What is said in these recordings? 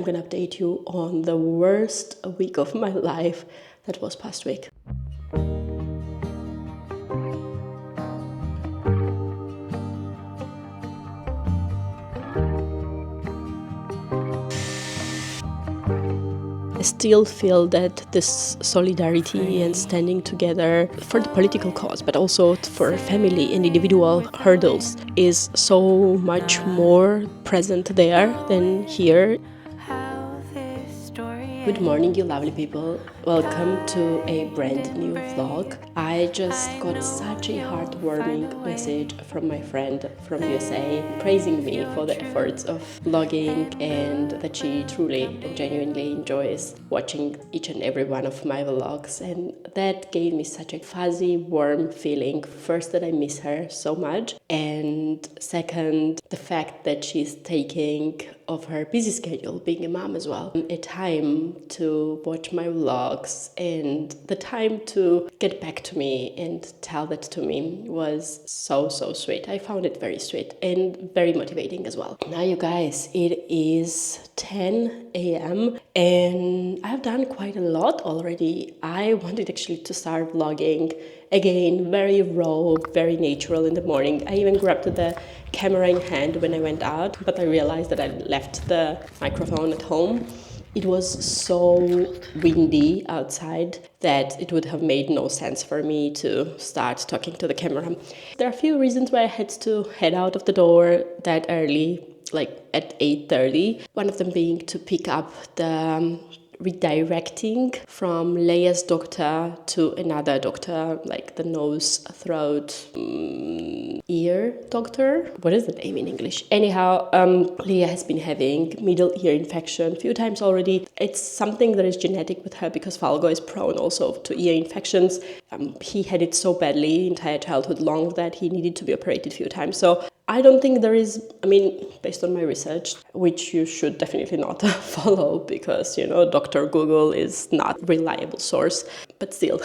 I'm gonna update you on the worst week of my life that was past week. I still feel that this solidarity and standing together for the political cause, but also for family and individual hurdles, is so much more present there than here. Good morning, you lovely people. Welcome to a brand new vlog. I just got such a heartwarming message from my friend from USA praising me for the efforts of vlogging and that she truly and genuinely enjoys watching each and every one of my vlogs, and that gave me such a fuzzy, warm feeling. First, that I miss her so much, and second, the fact that she's taking of her busy schedule, being a mom as well, a time to watch my vlogs and the time to get back to me and tell that to me was so sweet. I found it very sweet and very motivating as well. Now you guys, it is 10 a.m. and I've done quite a lot already. I wanted actually to start vlogging again, very raw, very natural in the morning. I even grabbed the camera in hand when I went out, but I realized that I left the microphone at home. It was so windy outside that it would have made no sense for me to start talking to the camera. There are a few reasons why I had to head out of the door that early, like at 8:30. One of them being to pick up the redirecting from Leia's doctor to another doctor, like the nose, throat, ear doctor. What is the name in English? Anyhow, Leia has been having middle ear infection a few times already. It's something that is genetic with her because Falco is prone also to ear infections. He had it so badly entire childhood long that he needed to be operated a few times. So I don't think there is, based on my research, which you should definitely not follow because, Dr. Google is not a reliable source, but still,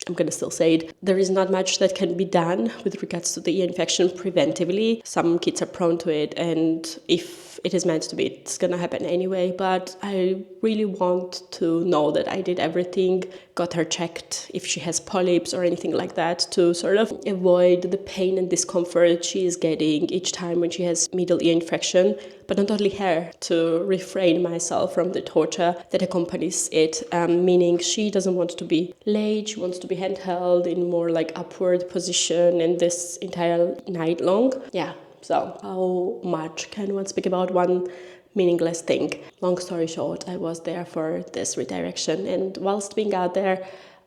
I'm gonna still say it. There is not much that can be done with regards to the ear infection preventively. Some kids are prone to it, and if it is meant to be, it's gonna happen anyway, but I really want to know that I did everything, got her checked if she has polyps or anything like that to sort of avoid the pain and discomfort she is getting each time when she has middle ear infection, but not only her, to refrain myself from the torture that accompanies it, meaning she doesn't want to be laid, she wants to be handheld in more like upward position and this entire night long. Yeah. So how much can one speak about one meaningless thing? Long story short, I was there for this redirection, and whilst being out there,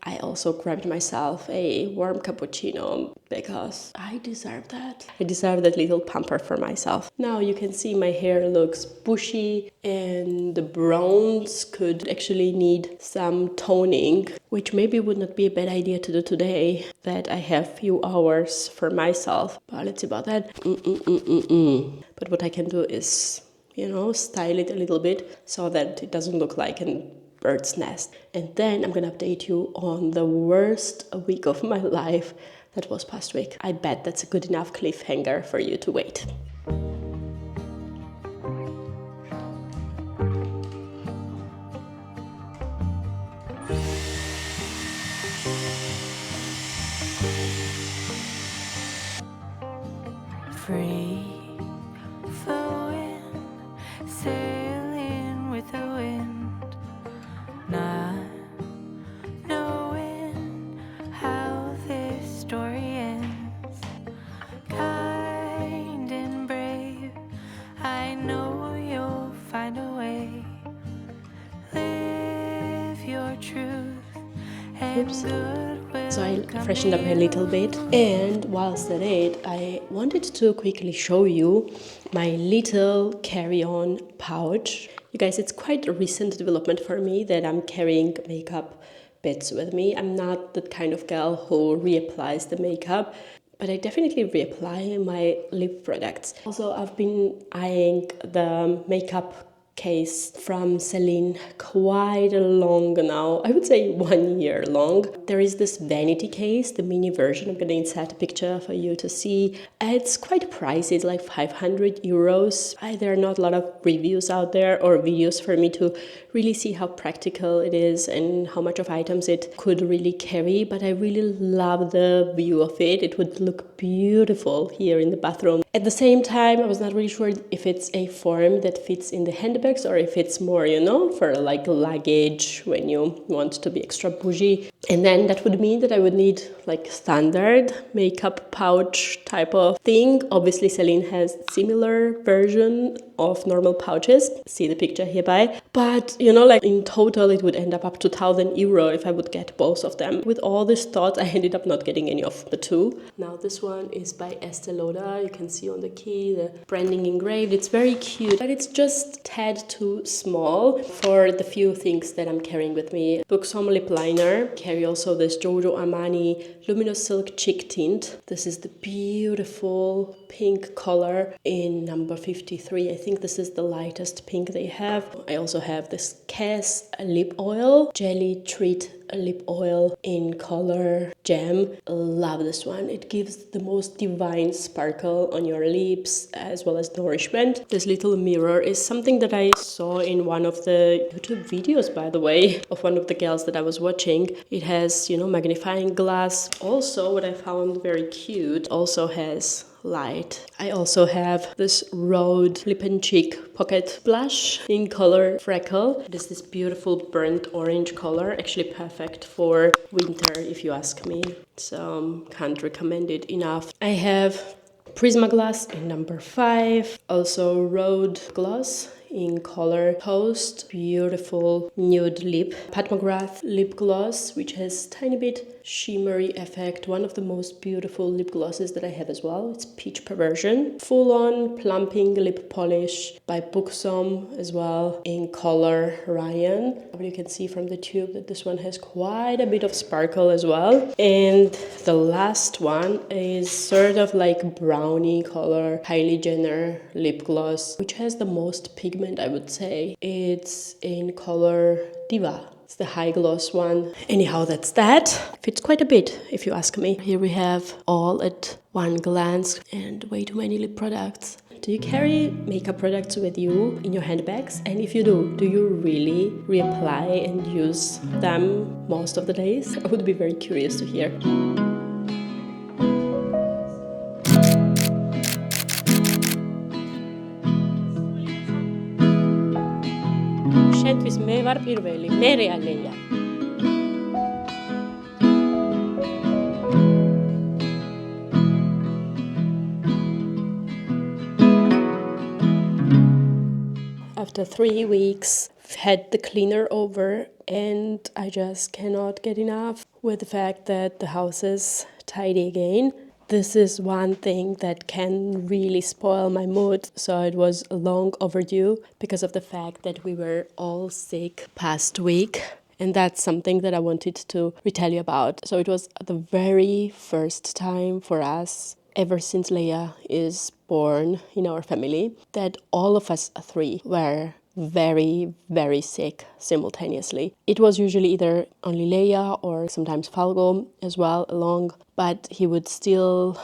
I also grabbed myself a warm cappuccino because I deserve that. I deserve that little pamper for myself. Now you can see my hair looks bushy and the browns could actually need some toning, which maybe would not be a bad idea to do today that I have few hours for myself. But let's see about that. But what I can do is, style it a little bit so that it doesn't look like an bird's nest. And then I'm gonna update you on the worst week of my life that was past week. I bet that's a good enough cliffhanger for you to wait. Free flowing, sailing with the wind, not knowing how this story ends. Kind and brave, I know you'll find a way. Live your truth and good will. So I freshened up a little bit, and whilst at it, I wanted to quickly show you my little carry-on pouch. You guys, it's quite a recent development for me that I'm carrying makeup bits with me. I'm not the kind of girl who reapplies the makeup, but I definitely reapply my lip products. Also, I've been eyeing the makeup case from Celine, quite long now, I would say 1 year long. There is this vanity case, the mini version. I'm going to insert a picture for you to see. It's quite pricey, it's like 500 euros. There are not a lot of reviews out there or videos for me to really see how practical it is and how much of items it could really carry, but I really love the view of it. It would look beautiful here in the bathroom. At the same time, I was not really sure if it's a form that fits in the handbags or if it's more, for like luggage when you want to be extra bougie. And then that would mean that I would need like standard makeup pouch type of thing. Obviously, Celine has similar version of normal pouches. See the picture hereby. But, like in total, it would end up to 1,000 euro if I would get both of them. With all this thought, I ended up not getting any of the two. Now, this one is by Estee Lauder. You can see on the key the branding engraved. It's very cute, but it's just a tad too small for the few things that I'm carrying with me. Buxom lip liner. Carry also this Giorgio Armani Luminous Silk Cheek Tint. This is the beautiful pink color in number 53. I think this is the lightest pink they have. I also have this Cass lip oil, Jelly Treat lip oil in color Gem. Love this one. It gives the most divine sparkle on your lips as well as nourishment. This little mirror is something that I saw in one of the YouTube videos, by the way, of one of the girls that I was watching. It has, magnifying glass. Also, what I found very cute, also has light. I also have this Rhode Lip and Cheek Pocket Blush in color Freckle. It is this beautiful burnt orange color, actually perfect for winter if you ask me. So can't recommend it enough. I have Prismaglass in number 5, also Rhode Gloss in color Toast, beautiful nude lip. Pat McGrath lip gloss, which has tiny bit shimmery effect. One of the most beautiful lip glosses that I have as well. It's Peach Perversion. Full on plumping lip polish by Buxom as well in color Ryan. But you can see from the tube that this one has quite a bit of sparkle as well. And the last one is sort of like brownie color Kylie Jenner lip gloss, which has the most pigment, I would say. It's in color Diva. It's the high gloss one. Anyhow, that's that. Fits quite a bit, if you ask me. Here we have all at one glance and way too many lip products. Do you carry makeup products with you in your handbags? And if you do you really reapply and use them most of the days? I would be very curious to hear. Šentvis me var pirveli, mere alleja. After 3 weeks, I've had the cleaner over and I just cannot get enough with the fact that the house is tidy again. This is one thing that can really spoil my mood, so it was long overdue because of the fact that we were all sick past week. And that's something that I wanted to retell you about. So it was the very first time for us, ever since Leia is born in our family, that all of us 3 were very, very sick simultaneously. It was usually either only Leia or sometimes Falco as well along, but he would still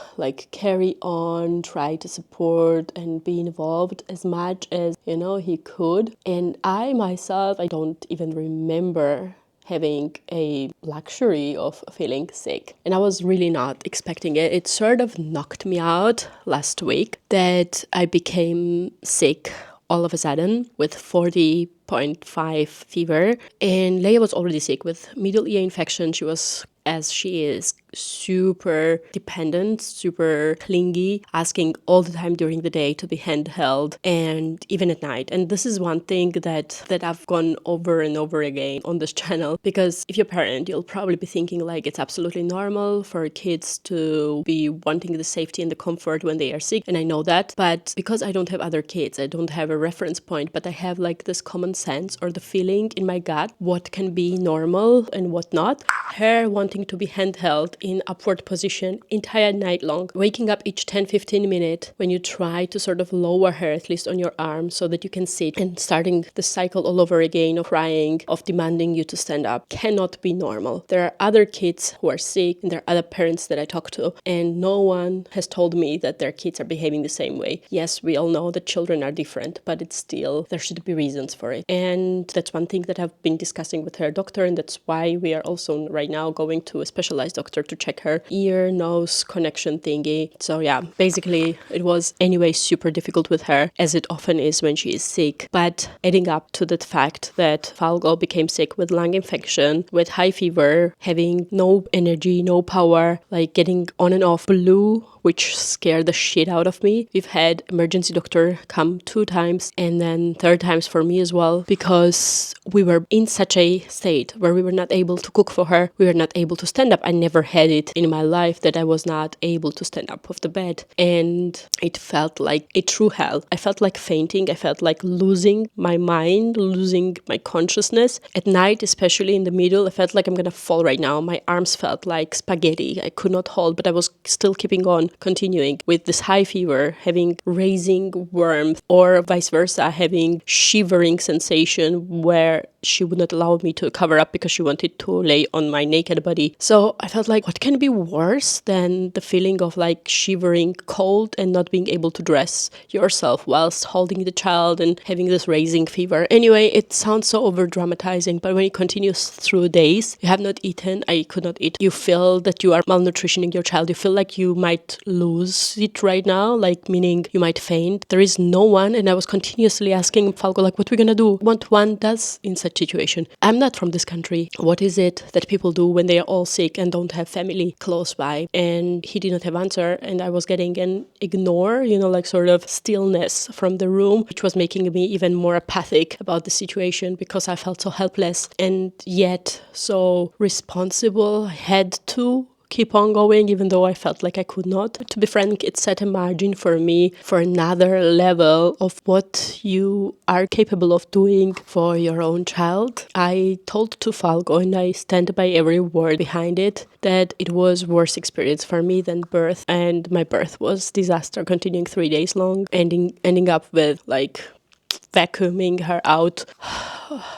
carry on, try to support and be involved as much as, he could. And I myself, I don't even remember having a luxury of feeling sick. And I was really not expecting it. It sort of knocked me out last week that I became sick all of a sudden with 40.5 fever. And Leia was already sick with middle ear infection. She was, as she is, super dependent, super clingy, asking all the time during the day to be handheld and even at night. And this is one thing that I've gone over and over again on this channel, because if you're a parent, you'll probably be thinking it's absolutely normal for kids to be wanting the safety and the comfort when they are sick. And I know that, but because I don't have other kids, I don't have a reference point, but I have this common sense or the feeling in my gut what can be normal and what not. Her wanting to be handheld in upward position entire night long, waking up each 10-15 minutes when you try to sort of lower her at least on your arm so that you can sit, and starting the cycle all over again of crying, of demanding you to stand up, cannot be normal. There are other kids who are sick and there are other parents that I talk to, and no one has told me that their kids are behaving the same way. Yes, we all know that children are different, but it's still, there should be reasons for it. And that's one thing that I've been discussing with her doctor, and that's why we are also right now going to a specialized doctor to check her ear, nose connection thingy. So yeah, basically it was anyway super difficult with her, as it often is when she is sick. But adding up to the fact that Falco became sick with lung infection, with high fever, having no energy, no power, like getting on and off blue, which scared the shit out of me. We've had emergency doctor come 2 times and then 3rd times for me as well, because we were in such a state where we were not able to cook for her. We were not able to stand up. I never had it in my life that I was not able to stand up off the bed. And it felt like a true hell. I felt like fainting. I felt like losing my mind, losing my consciousness. At night, especially in the middle, I felt like I'm gonna fall right now. My arms felt like spaghetti. I could not hold, but I was still keeping on, continuing with this high fever, having raising warmth, or vice versa, having shivering sensation where she would not allow me to cover up because she wanted to lay on my naked body. So I felt like, what can be worse than the feeling of like shivering cold and not being able to dress yourself whilst holding the child and having this raising fever. Anyway, it sounds so over dramatizing, but when it continues through days, you have not eaten, I could not eat, you feel that you are malnutritioning your child, you feel like you might lose it right now, like meaning you might faint. There is no one, and I was continuously asking Falco, like, what are we gonna do? What one does in such situation. I'm not from this country. What is it that people do when they are all sick and don't have family close by? And he did not have answer, and I was getting an ignore, like sort of stillness from the room, which was making me even more apathic about the situation because I felt so helpless and yet so responsible. I had to keep on going, even though I felt like I could not. To be frank, it set a margin for me for another level of what you are capable of doing for your own child. I told to Falco, and I stand by every word behind it, that it was worse experience for me than birth, and my birth was disaster, continuing 3 days long, ending up with like vacuuming her out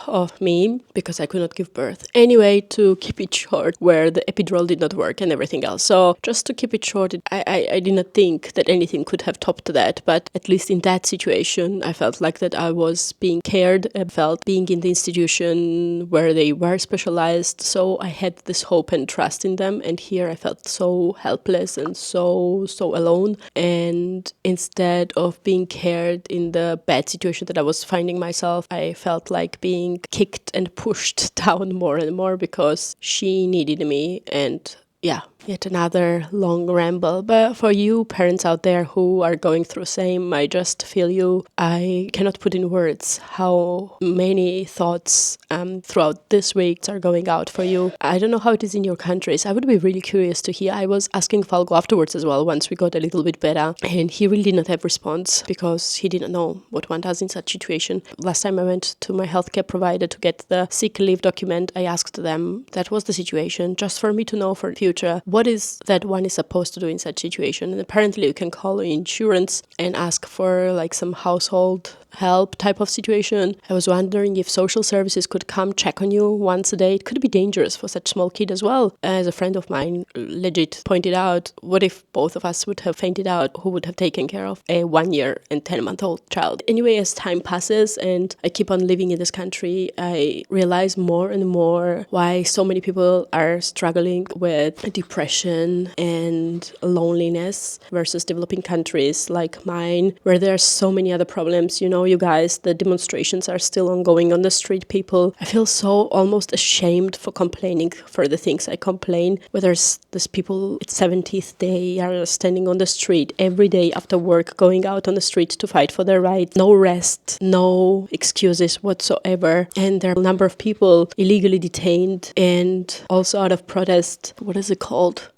of me because I could not give birth. Anyway, to keep it short, where the epidural did not work and everything else. So just to keep it short, I did not think that anything could have topped that, but at least in that situation, I felt like that I was being cared. I felt being in the institution where they were specialized, so I had this hope and trust in them, and here I felt so helpless and so alone. And instead of being cared in the bad situation that I was finding myself, I felt like being kicked and pushed down more and more because she needed me. And yeah, yet another long ramble. But for you parents out there who are going through same, I just feel you. I cannot put in words how many thoughts throughout this week are going out for you. I don't know how it is in your countries. I would be really curious to hear. I was asking Falco afterwards as well, once we got a little bit better, and he really did not have response because he didn't know what one does in such situation. Last time I went to my healthcare provider to get the sick leave document, I asked them, that was the situation, just for me to know for the future, what is that one is supposed to do in such situation. And apparently you can call insurance and ask for like some household help type of situation. I was wondering if social services could come check on you once a day. It could be dangerous for such small kid as well. As a friend of mine legit pointed out, what if both of us would have fainted out? Who would have taken care of a 1 year and 10-month-old child? Anyway, as time passes and I keep on living in this country, I realize more and more why so many people are struggling with depression and loneliness versus developing countries like mine, where there are so many other problems. You guys, the demonstrations are still ongoing on the street. People, I feel so almost ashamed for complaining for the things I complain. Whether it's these people at 70th day are standing on the street every day after work, going out on the street to fight for their right. No rest, no excuses whatsoever. And there are a number of people illegally detained and also out of protest. What is it called?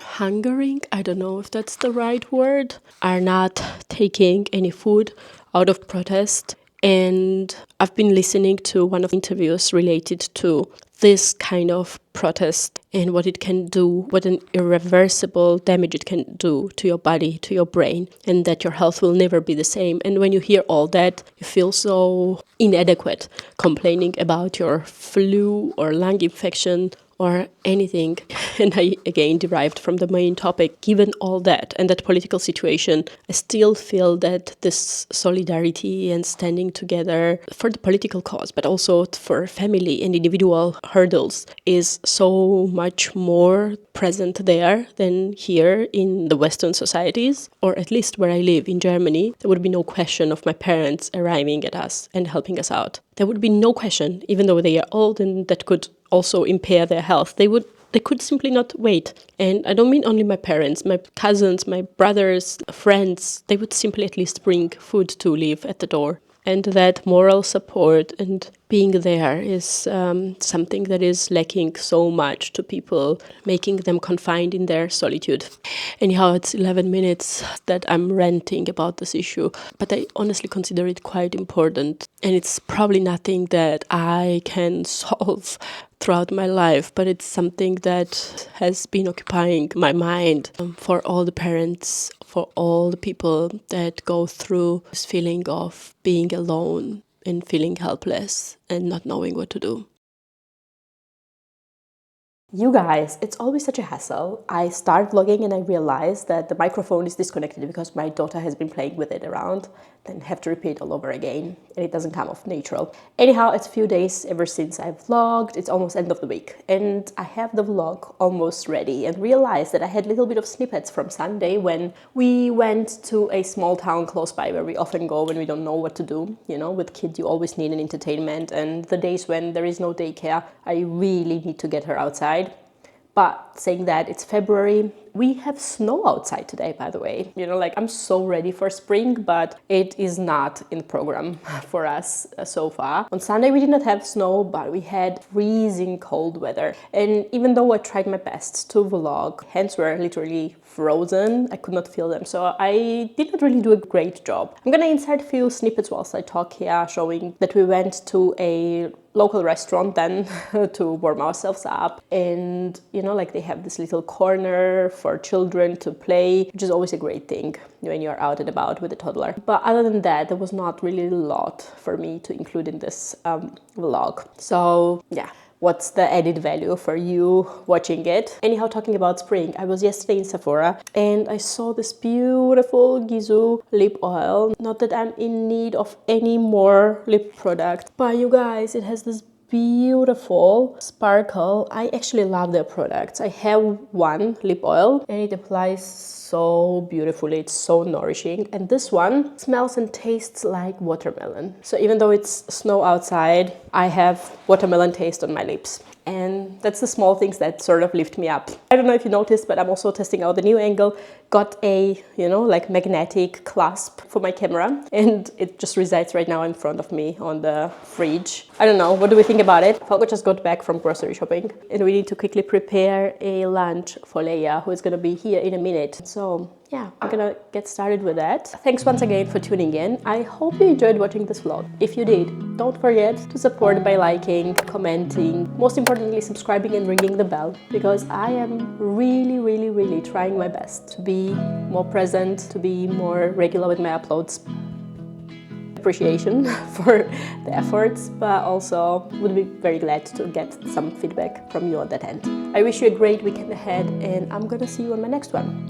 Hungering? I don't know if that's the right word. Are not taking any food out of protest. And I've been listening to one of the interviews related to this kind of protest and what it can do, what an irreversible damage it can do to your body, to your brain, and that your health will never be the same. And when you hear all that, you feel so inadequate, complaining about your flu or lung infection or anything. And I again derived from the main topic, given all that and that political situation, I still feel that this solidarity and standing together for the political cause, but also for family and individual hurdles, is so much more present there than here in the Western societies, or at least where I live in Germany. There would be no question of my parents arriving at us and helping us out. There would be no question, even though they are old and that could also impair their health. They could simply not wait. And I don't mean only my parents, my cousins, my brothers, friends. They would simply at least bring food to leave at the door. And that moral support and being there is something that is lacking so much to people, making them confined in their solitude. Anyhow, it's 11 minutes that I'm ranting about this issue, but I honestly consider it quite important. And it's probably nothing that I can solve throughout my life, but it's something that has been occupying my mind for all the parents, for all the people that go through this feeling of being alone and feeling helpless and not knowing what to do. You guys, it's always such a hassle. I start vlogging and I realize that the microphone is disconnected because my daughter has been playing with it around, then have to repeat all over again, and it doesn't come off natural. Anyhow, it's a few days ever since I've vlogged. It's almost end of the week, and I have the vlog almost ready and realized that I had a little bit of snippets from Sunday when we went to a small town close by where we often go when we don't know what to do. You know, with kids you always need an entertainment, and the days when there is no daycare, I really need to get her outside. But saying that, it's February. We have snow outside today, by the way. You know, like, I'm so ready for spring, but it is not in the program for us so far. On Sunday, we did not have snow, but we had freezing cold weather. And even though I tried my best to vlog, hands were literally frozen. I could not feel them. So I did not really do a great job. I'm gonna insert a few snippets whilst I talk here, showing that we went to a local restaurant then to warm ourselves up. And, you know, like, they have this little corner for children to play, which is always a great thing when you're out and about with a toddler. But other than that, there was not really a lot for me to include in this vlog. So yeah, what's the added value for you watching it? Anyhow, talking about spring, I was yesterday in Sephora and I saw this beautiful Gisou lip oil. Not that I'm in need of any more lip product, but you guys, it has this beautiful sparkle. I actually love their products. I have one lip oil and it applies so beautifully. It's so nourishing, and this one smells and tastes like watermelon. So even though it's snow outside, I have watermelon taste on my lips. And that's the small things that sort of lift me up. I don't know if you noticed, but I'm also testing out the new angle. Got a, you know, like, magnetic clasp for my camera, and it just resides right now in front of me on the fridge. I don't know, what do we think about it? Falco just got back from grocery shopping and we need to quickly prepare a lunch for Leia, who is gonna be here in a minute. So yeah, I'm gonna get started with that. Thanks once again for tuning in. I hope you enjoyed watching this vlog. If you did, don't forget to support by liking, commenting, most importantly subscribing and ringing the bell, because I am really trying my best to be more present, to be more regular with my uploads. Appreciation for the efforts, but also would be very glad to get some feedback from you on that end. I wish you a great weekend ahead, and I'm gonna see you on my next one.